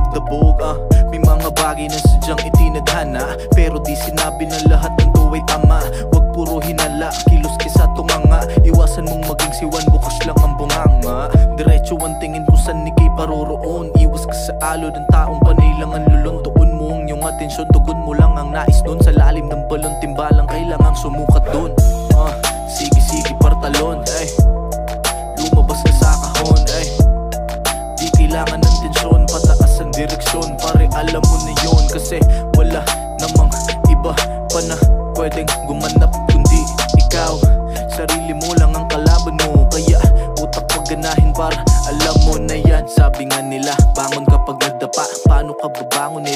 magdabog. May mga bagay na sadyang itinadhana, pero di sinabi na lahat ng to ay tama. Wag puro hinala, kilos kisa tunganga. Iwasan mong maging siwan, bukas lang ang bunganga. Diretso ang tingin kung saan ikay paroroon. Iwas ka sa alo ng taong panay lang ang lulon. Tuon mo ang iyong atensyon, tugon mo lang ang nais nun. Sa lalim ng balon, timbalang kailangang sumukat dun. Sige partalon, ay lumabas ka sa kahon, ay di kailangan ng tensyon, pataas ang direksyon. Pare alam mo na yun, kasi wala namang iba pa na pwedeng gumanap kundi ikaw. Sarili mo lang ang kalaban mo, kaya utak pagganahin para alam mo na yan. Sabi nga nila, bangon kapag nagdapa. Paano ka babangon